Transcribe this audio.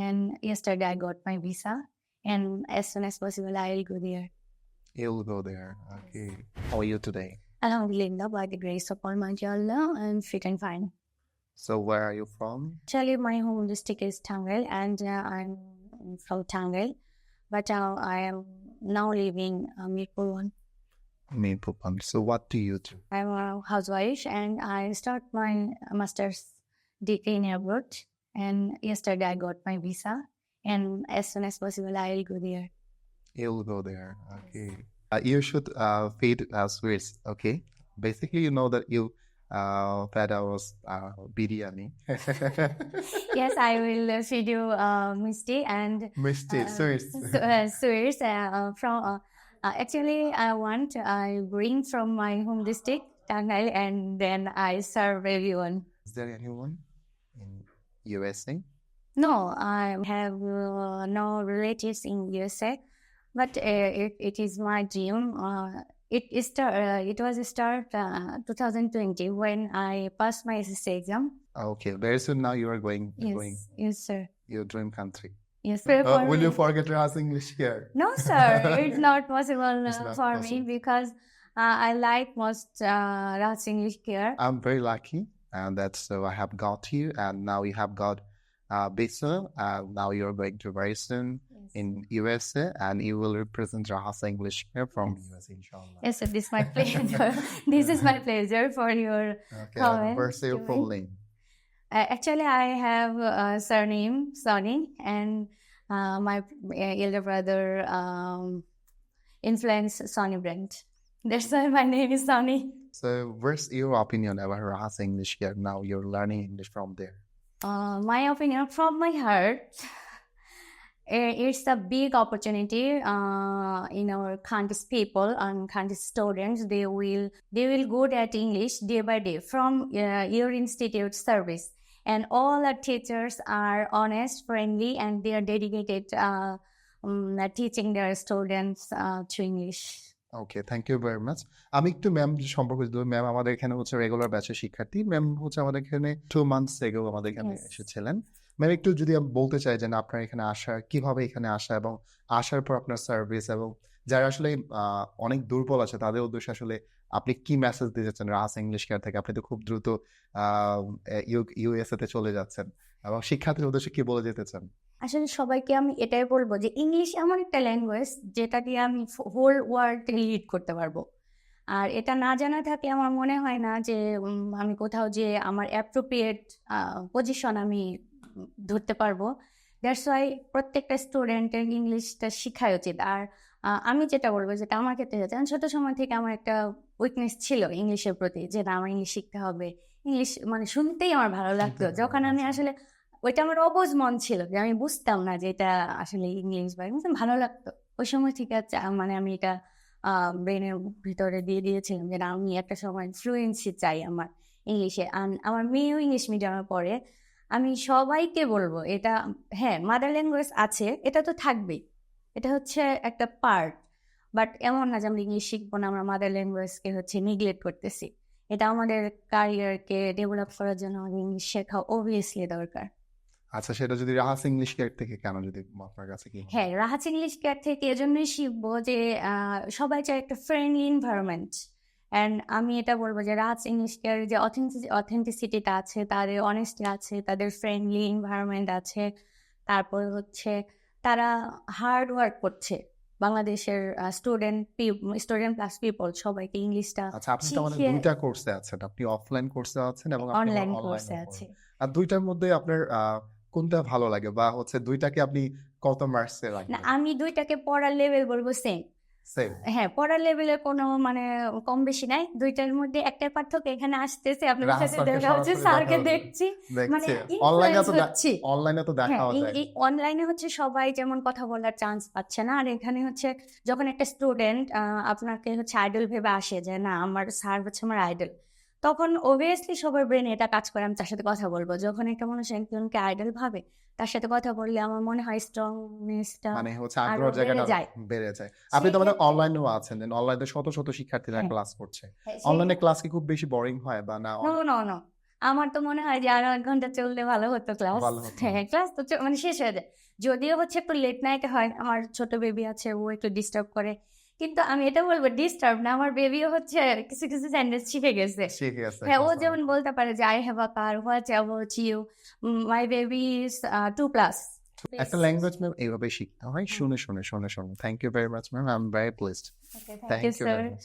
and yesterday I got my visa, and as soon as possible I will go there. You'll go there. Okay. How are you today? Alhamdulillah, by the grace of Almighty Allah, I'm fit and fine. So where are you from? Actually, my home district is Tangal, and I'm from Tangal, but I am now living Mirpur 1. Mirpur. So what do you do? I'm a housewife, and I start my master's degree in abroad, and yesterday I got my visa, and as soon as possible I will go there. You'll go there. Okay. You should feed sweets. Okay. Basically, you know that you fed us biryani. Yes, I will feed you Misty and Misty, sweets. sweets from. Actually, I bring from my home district, Tangal, and then I serve everyone. Is there anyone in USA? No, I have no relatives in USA, but it is my dream. It was start 2020 when I passed my SSC exam. Okay, very soon now you are going. Yes, sir. Your dream country. Yes. Will you forget Rahat's English here? No, sir. It's not possible It's not for possible. me because I like most Rahat's English here. I'm very lucky, and that's so I have got you, and now you have got visa. Now you're going to very soon in USA, and you will represent Rahat's English here from USA, inshallah. Yes, sir. This is my pleasure. This is my pleasure for your comment. First, your full name. Actually, I have a surname Sonny, and my elder brother influenced Sonny brand. That's why my name is Sonny. So, what's your opinion about Rahat's English here? Now you're learning English from there. My opinion from my heart, it's a big opportunity in our country's people and country's students. They will good at English day by day from your institute service, and all our teachers are honest, friendly, and they are dedicated teaching their students to English. Okay, thank you very much. আমি একটু ma'am সম্পর্কে যদি ma'am আমাদের এখানে হচ্ছে regular ব্যাচের শিক্ষার্থী, ma'am হচ্ছে আমাদের এখানে 2 months এগো আমাদের এখানে এসেছিলেন। ম্যাম একটু যদি আমি বলতে চাই যে আপনার এখানে আসা, কিভাবে এখানে আসা এবং আসার পর আপনার সার্ভিস, এবং যারা আসলে অনেক দুর্বল আছে তাদের উদ্দেশ্যে আসলে আপনি কি মেসেজ দিতে চান রাহাস ইংলিশ কেয়ার থেকে? আপনি তো খুব দ্রুত ইউএসএ তে চলে যাচ্ছেন, এবং শিক্ষার্থীর উদ্দেশ্যে কি বলে যেতে চান? আসলে সবাইকে আমি এটাই বলবো যে ইংলিশ এমন একটা ল্যাঙ্গুয়েজ যেটা দিয়ে আমি হোল ওয়ার্ল্ড লিড করতে পারবো। আর এটা না জানা থাকে আমার মনে হয় না যে আমি কোথাও যে আমার অ্যাপ্রোপ্রিয়েট পজিশন আমি ধরতে পারবো। দ্যাটস ওয়াই প্রত্যেকটা স্টুডেন্টের ইংলিশটা শেখা উচিত। আর আমি যেটা বলবো, যেটা আমার ক্ষেত্রে হয়েছে, ছোট সময় থেকে আমার একটা উইকনেস ছিল ইংলিশের প্রতি, যে না আমার ইংলিশ শিখতে হবে। ইংলিশ মানে শুনতেই আমার ভালো লাগতো। যখন আমি আসলে ওইটা আমার অবুঝ মন ছিল, যে আমি বুঝতাম না যে এটা আসলে ইংলিশ বা ভালো লাগতো। ওই সময় ঠিক আছে, মানে আমি এটা ব্রেনের ভিতরে দিয়ে দিয়েছিলাম যে না আমি একটা সময় ফ্লুয়েন্সি চাই আমার ইংলিশে। আমার মেয়েও ইংলিশ মিডিয়ামে পড়ে। আমি সবাইকে বলবো এটা, হ্যাঁ মাদার ল্যাঙ্গুয়েজ আছে, এটা তো থাকবেই, এটা হচ্ছে একটা পার্ট, বাট এমন না যে আমরা ইংলিশ শিখবো না, আমরা মাদার ল্যাঙ্গুয়েজকে হচ্ছে নিগলেক্ট করতেছি। এটা আমাদের ক্যারিয়ারকে ডেভেলপ করার জন্য আমাদের ইংলিশ শেখা অবভিয়াসলি দরকার। আচ্ছা, সেটা যদি রাহাস ইংলিশ কেয়ার থেকে কেন, যদি আপনার কাছে কি? হ্যাঁ, রাহাস ইংলিশ কেয়ার থেকে এজন্যই শিখবো যে সবাই চায় একটা ফ্রেন্ডলি এনভায়রনমেন্ট। অ্যান্ড আমি এটা বলবো যে রাহাস ইংলিশ কেয়ার যে অথেন্টিসিটিটা আছে, তাদের অনেস্টি আছে, তাদের ফ্রেন্ডলি এনভায়রনমেন্ট আছে, তারপর হচ্ছে তারা হার্ড ওয়ার্ক করছে। বাংলাদেশের স্টুডেন্ট প্লাস পিপল সবাইকে ইংলিশটা। আচ্ছা, আপনি তো আমাদের দুইটা কোর্সে আছেন, আপনি অফলাইন কোর্সে আছেন এবং অনলাইন কোর্সে আছে। আর দুইটার মধ্যে আপনার কোনটা ভালো লাগে, বা হচ্ছে দুইটাকে আপনি কত মার্কসে রাখেন? না, আমি দুইটাকে পড়ার লেভেল বলবো সেম। হ্যাঁ, পড়ার লেভেলে কোনো মানে কম বেশি নাই, দুইটার মধ্যে একটা পার্থক্য এখানে আসতেছে। আপনার সাথে দেখা হচ্ছে, স্যারকে দেখছি, মানে অনলাইনে তো দেখা যায়। এই অনলাইনে হচ্ছে সবাই যেমন কথা বলার চান্স পাচ্ছে না, আর এখানে হচ্ছে যখন একটা স্টুডেন্ট আপনাকে হচ্ছে আইডল ভেবে আসে যে না আমার স্যার হচ্ছে আমার আইডল, তখন অবভিয়াসলি সবার ব্রেনে এটা কাজ করে আমি তার সাথে কথা বলবো। যখন একটা মানুষ একজনকে আইডল ভাবে, তার সাথে কথা বললে আমার মনে হয় স্ট্রংনেসটা মানে হচ্ছে আগ্রহ জায়গাটা বেড়ে যায়। আপনি তো মানে অনলাইনেও আছেন, অনলাইনে শত শত শিক্ষার্থীরা ক্লাস করছে। অনলাইনে ক্লাস কি খুব বেশি বোরিং হয় বা না? নো, আমার তো মনে হয় যে আরো 1 ঘন্টা চললে ভালো হতো ক্লাস। ভালো হতো। হ্যাঁ, ক্লাস তো মানে শেষ হয়ে যায়। যদিও হচ্ছে একটু লেট নাইটে হয়, আমার ছোট বেবি আছে, ও একটু ডিস্টার্ব করে। কিন্তু আমি এটা বলবো ডিস্টার্ব না, আমার বেবিও হচ্ছে কিছু, কিছু সেন্টেন্স শিখে গেছে। শিখে গেছে। হ্যাঁ, ও যেমন বলতে পারে যে, "I have a car, what about you? My baby is 2 plus." একটা ল্যাঙ্গুয়েজ ম্যাম এইভাবে শিখতে হয়, হুম। শুনে শুনে। Thank you very much ma'am, I am very pleased. Okay, thank thank you, you very sir. Much.